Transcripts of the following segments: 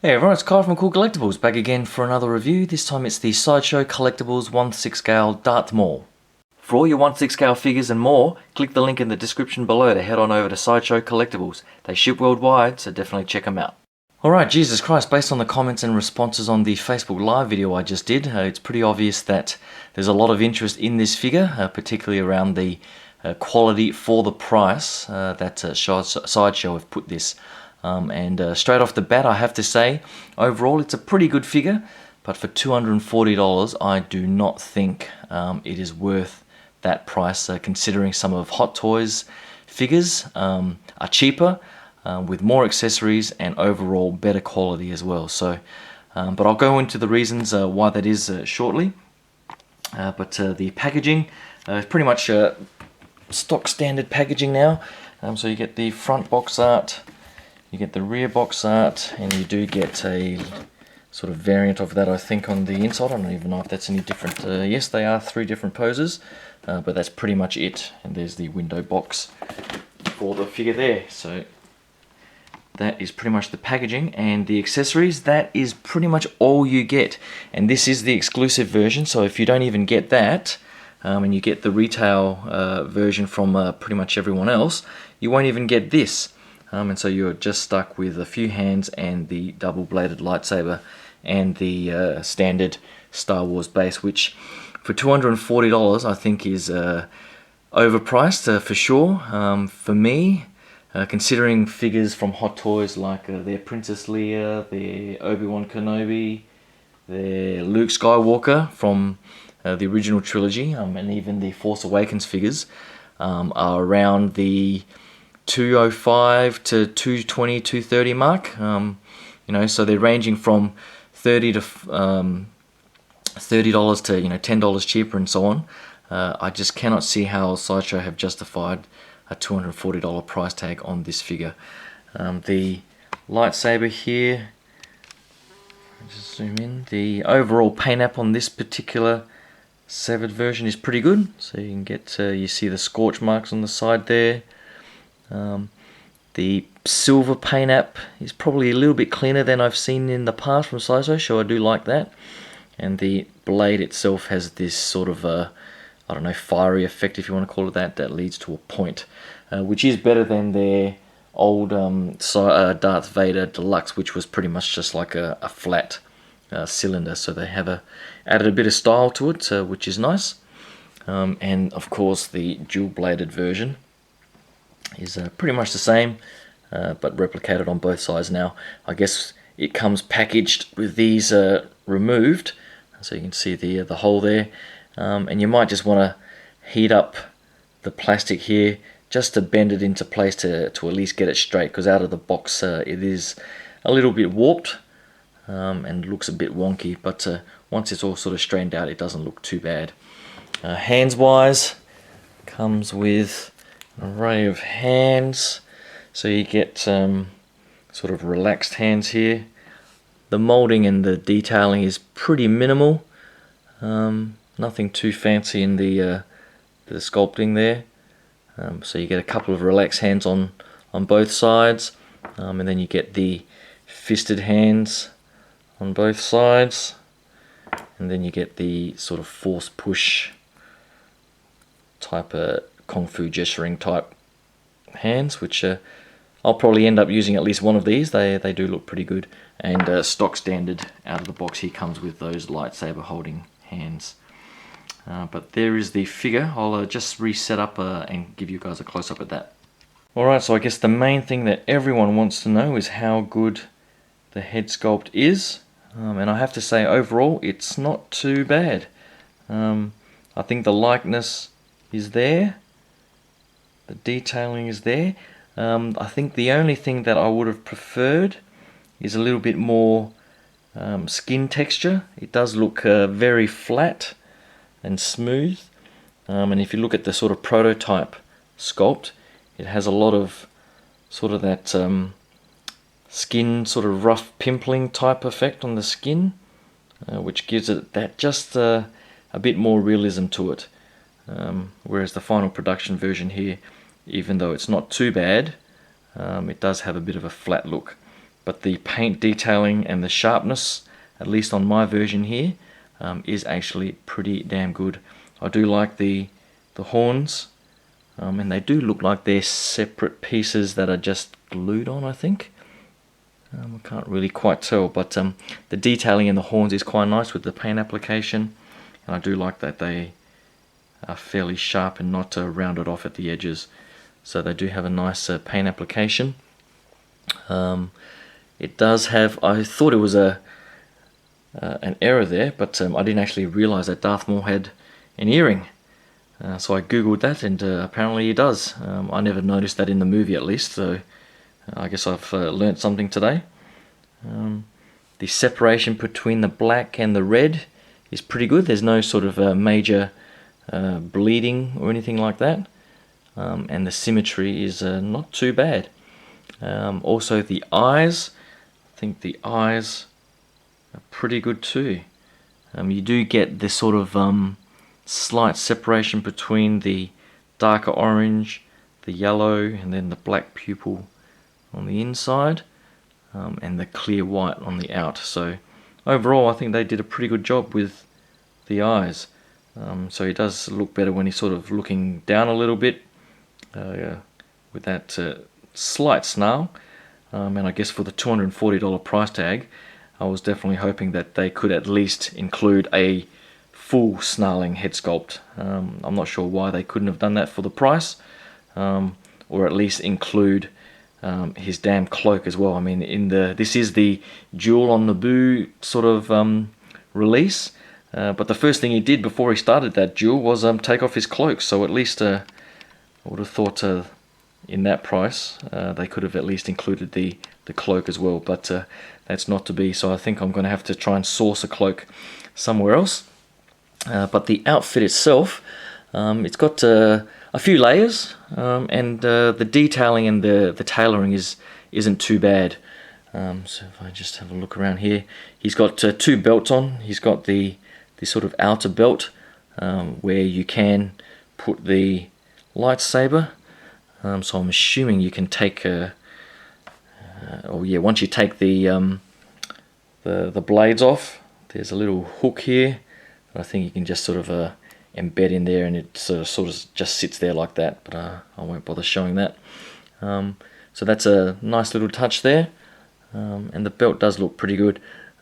Hey everyone, it's Kyle from Cool Collectibles, back again for another review. This time it's the Sideshow Collectibles 1/6 scale Darth Maul. For all your 1/6 scale figures and more, click the link in the description below to head on over to Sideshow Collectibles. They ship worldwide, so definitely check them out. Alright, Jesus Christ, based on the comments and responses on the Facebook Live video I just did, it's pretty obvious that there's a lot of interest in this figure, particularly around the quality for the price that Sideshow have put this. Straight off the bat, I have to say, overall it's a pretty good figure, but for $240 I do not think it is worth that price, considering some of Hot Toys figures are cheaper with more accessories and overall better quality as well. So, but I'll go into the reasons why that is shortly. But the packaging is pretty much stock standard packaging now. So you get the front box art, you get the rear box art, and you do get a sort of variant of that, I think, on the inside. I don't even know if that's any different. Yes, they are 3 different poses, but that's pretty much it. And there's the window box for the figure there. So that is pretty much the packaging, and the accessories, that is pretty much all you get. And this is the exclusive version, so if you don't even get that, and you get the retail version from pretty much everyone else, you won't even get this. And so you're just stuck with a few hands and the double-bladed lightsaber and the standard Star Wars base, which for $240 I think is overpriced for sure. For me, considering figures from Hot Toys like their Princess Leia, their Obi-Wan Kenobi, their Luke Skywalker from the original trilogy, and even the Force Awakens figures are around the $205 to $220, $230 mark. You know, so they're ranging from $30 to $30 to $10 cheaper and so on. I just cannot see how Sideshow have justified a $240 price tag on this figure. The lightsaber here, just zoom in. The overall paint app on this particular severed version is pretty good. So you can get you see the scorch marks on the side there. The silver paint app is probably a little bit cleaner than I've seen in the past from Sideshow, so I do like that. And the blade itself has this sort of I don't know, fiery effect, if you want to call it that, that leads to a point, which is better than their old Darth Vader Deluxe, which was pretty much just like a flat cylinder. So they have added a bit of style to it, which is nice. And of course the dual-bladed version is pretty much the same, but replicated on both sides now. I guess it comes packaged with these removed, so you can see the hole there. And you might just want to heat up the plastic here just to bend it into place to at least get it straight, because out of the box it is a little bit warped and looks a bit wonky, but once it's all sort of straightened out, it doesn't look too bad. Hands wise, comes with an array of hands, so you get sort of relaxed hands here. The molding and the detailing is pretty minimal. Nothing too fancy in the sculpting there. So you get a couple of relaxed hands on both sides, and then you get the fisted hands on both sides, and then you get the sort of force push type of Kung Fu gesturing type hands, which I'll probably end up using at least one of these. They do look pretty good. And stock standard out of the box here comes with those lightsaber holding hands. But there is the figure. I'll just reset up and give you guys a close-up at that. Alright, so I guess the main thing that everyone wants to know is how good the head sculpt is. And I have to say, overall, it's not too bad. I think the likeness is there. The detailing is there. I think the only thing that I would have preferred is a little bit more skin texture. It does look very flat and smooth, and if you look at the sort of prototype sculpt, it has a lot of sort of that skin sort of rough pimpling type effect on the skin, which gives it that just a bit more realism to it, whereas the final production version here, even though it's not too bad, it does have a bit of a flat look. but the paint detailing and the sharpness, at least on my version here, is actually pretty damn good. I do like the horns, and they do look like they're separate pieces that are just glued on, I think. I can't really quite tell, but the detailing in the horns is quite nice with the paint application, and I do like that they are fairly sharp and not rounded off at the edges. So they do have a nice paint application. It does have, I thought it was an error there, but I didn't actually realize that Darth Maul had an earring. So I googled that, and apparently he does. I never noticed that in the movie, at least, so I guess I've learnt something today. The separation between the black and the red is pretty good. There's no sort of major bleeding or anything like that, and the symmetry is not too bad. Also the eyes, I think the eyes are pretty good too. You do get this sort of slight separation between the darker orange, the yellow, and then the black pupil on the inside, and the clear white on the out. So overall I think they did a pretty good job with the eyes. So he does look better when he's sort of looking down a little bit, with that slight snarl. And I guess for the $240 price tag, I was definitely hoping that they could at least include a full snarling head sculpt. I'm not sure why they couldn't have done that for the price, or at least include his damn cloak as well. I mean, this is the Duel on Naboo sort of release, but the first thing he did before he started that duel was take off his cloak. So at least I would have thought in that price they could have at least included the cloak as well, but that's not to be. So I think I'm going to have to try and source a cloak somewhere else. But the outfit itself, it's got a few layers, and the detailing and the tailoring isn't too bad. So if I just have a look around here, he's got two belts on. He's got the sort of outer belt where you can put the lightsaber. So I'm assuming you can take once you take the blades off, there's a little hook here. I think you can just sort of embed in there, and it sort of just sits there like that, but I won't bother showing that. So that's a nice little touch there, and the belt does look pretty good.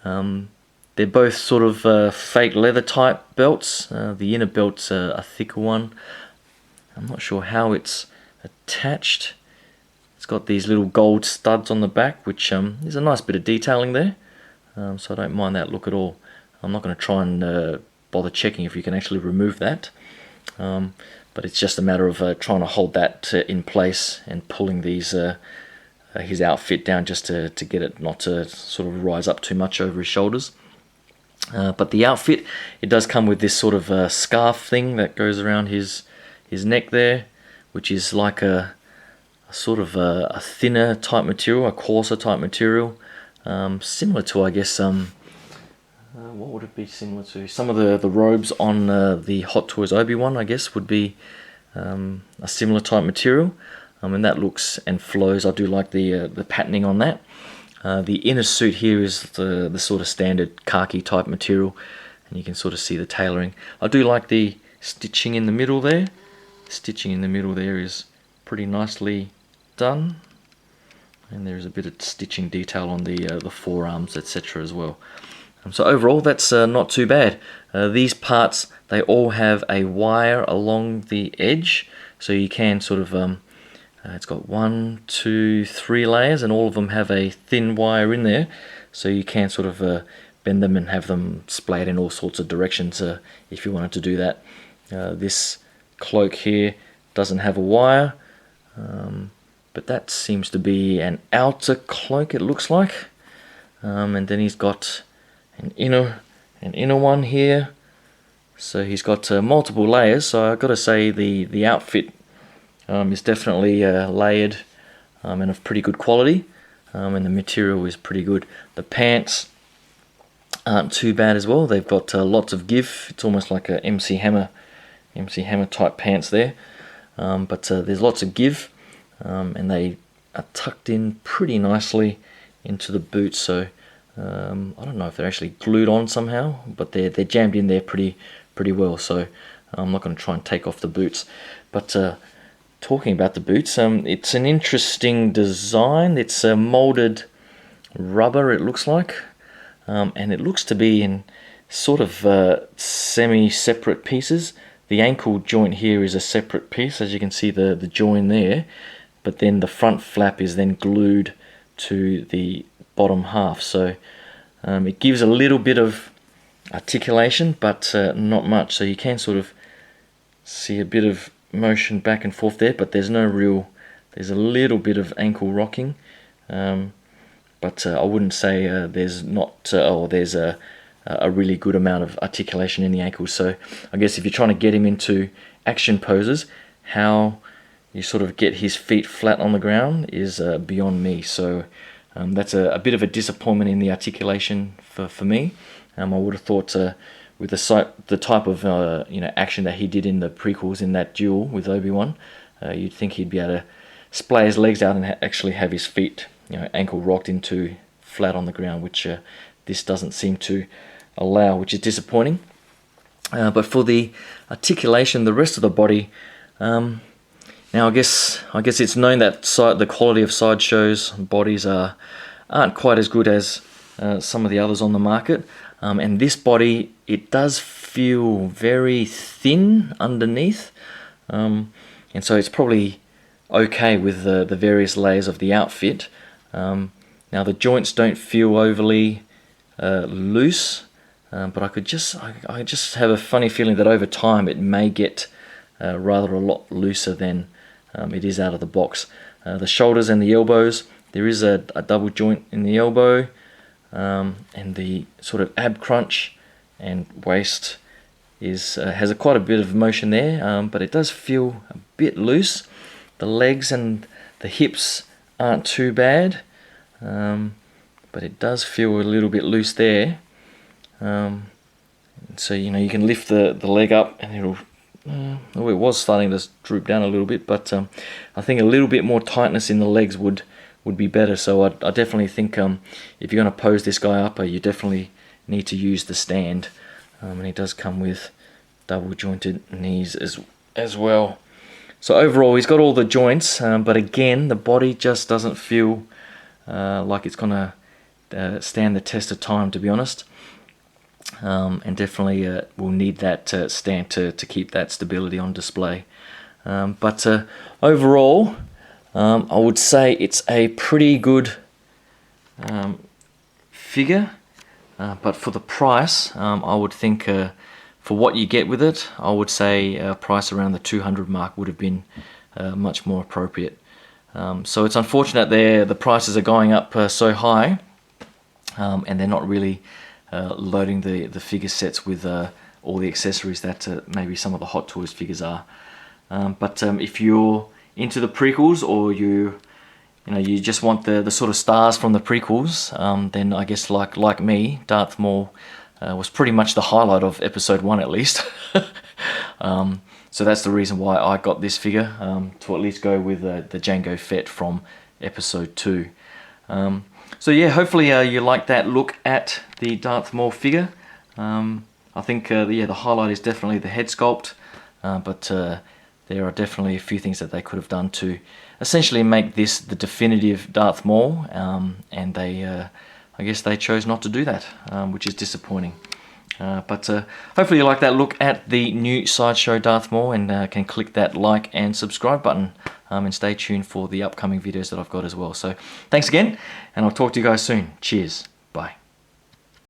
They're both sort of fake leather type belts. The inner belt's a thicker one. I'm not sure how it's attached. It's got these little gold studs on the back, which is a nice bit of detailing there, so I don't mind that look at all. I'm not going to try and bother checking if you can actually remove that, but it's just a matter of trying to hold that in place and pulling these his outfit down just to get it not to sort of rise up too much over his shoulders. But the outfit, it does come with this sort of scarf thing that goes around his neck there, which is like a sort of a thinner type material, a coarser type material, similar to, I guess, what would it be similar to? Some of the robes on the Hot Toys Obi-Wan, I guess, would be a similar type material, and that looks and flows. I do like the patterning on that. The inner suit here is the sort of standard khaki type material, and you can sort of see the tailoring. I do like the stitching in the middle there. The stitching in the middle there is pretty nicely done, and there is a bit of stitching detail on the forearms, etc. as well. So overall, that's not too bad. These parts, they all have a wire along the edge, so you can sort of it's got 1, 2, 3 layers, and all of them have a thin wire in there, so you can sort of bend them and have them splayed in all sorts of directions if you wanted to do that. This cloak here doesn't have a wire, but that seems to be an outer cloak, it looks like, and then he's got an inner one here, so he's got multiple layers. So I've got to say the outfit is definitely layered and of pretty good quality, and the material is pretty good. The pants aren't too bad as well. They've got lots of give. It's almost like a MC Hammer type pants there, but there's lots of give, and they are tucked in pretty nicely into the boot. So I don't know if they're actually glued on somehow, but they're jammed in there pretty well. So I'm not going to try and take off the boots. But talking about the boots, it's an interesting design. It's a molded rubber, it looks like, and it looks to be in sort of semi-separate pieces. The ankle joint here is a separate piece, as you can see the join there, but then the front flap is then glued to the bottom half. So it gives a little bit of articulation, but not much. So you can sort of see a bit of motion back and forth there, but there's no real, there's a little bit of ankle rocking, but I wouldn't say there's not, there's a really good amount of articulation in the ankles. So I guess if you're trying to get him into action poses, how you sort of get his feet flat on the ground is beyond me. So that's a bit of a disappointment in the articulation for me. I would have thought with the type of action that he did in the prequels in that duel with Obi-Wan, you'd think he'd be able to splay his legs out and actually have his feet ankle rocked into flat on the ground, which this doesn't seem to allow, which is disappointing. But for the articulation, the rest of the body, now I guess it's known that the quality of Sideshow's bodies aren't quite as good as some of the others on the market, and this body, it does feel very thin underneath, and so it's probably okay with the various layers of the outfit. Now the joints don't feel overly loose, but I just have a funny feeling that over time it may get rather a lot looser than it is out of the box. The shoulders and the elbows, there is a double joint in the elbow, and the sort of ab crunch and waist has quite a bit of motion there, but it does feel a bit loose. The legs and the hips aren't too bad, but it does feel a little bit loose there. So you can lift the leg up and it'll it was starting to droop down a little bit, but I think a little bit more tightness in the legs would be better. So I definitely think if you're going to pose this guy up, you definitely need to use the stand, and he does come with double jointed knees as well. So overall he's got all the joints, but again the body just doesn't feel like it's going to stand the test of time, to be honest. And definitely will need that stand to keep that stability on display. But overall, I would say it's a pretty good figure. But for the price, I would think for what you get with it, I would say a price around the 200 mark would have been much more appropriate. So it's unfortunate the prices are going up so high, and they're not really loading the figure sets with all the accessories that maybe some of the Hot Toys figures are. But if you're into the prequels, or you just want the sort of stars from the prequels, then I guess like me, Darth Maul was pretty much the highlight of Episode 1 at least. So that's the reason why I got this figure, to at least go with the Jango Fett from Episode 2. So yeah, hopefully you like that look at the Darth Maul figure. I think the highlight is definitely the head sculpt, but there are definitely a few things that they could have done to essentially make this the definitive Darth Maul, and I guess they chose not to do that, which is disappointing. But hopefully you like that look at the new Sideshow Darth Maul, and can click that like and subscribe button, and stay tuned for the upcoming videos that I've got as well. So thanks again, and I'll talk to you guys soon. Cheers.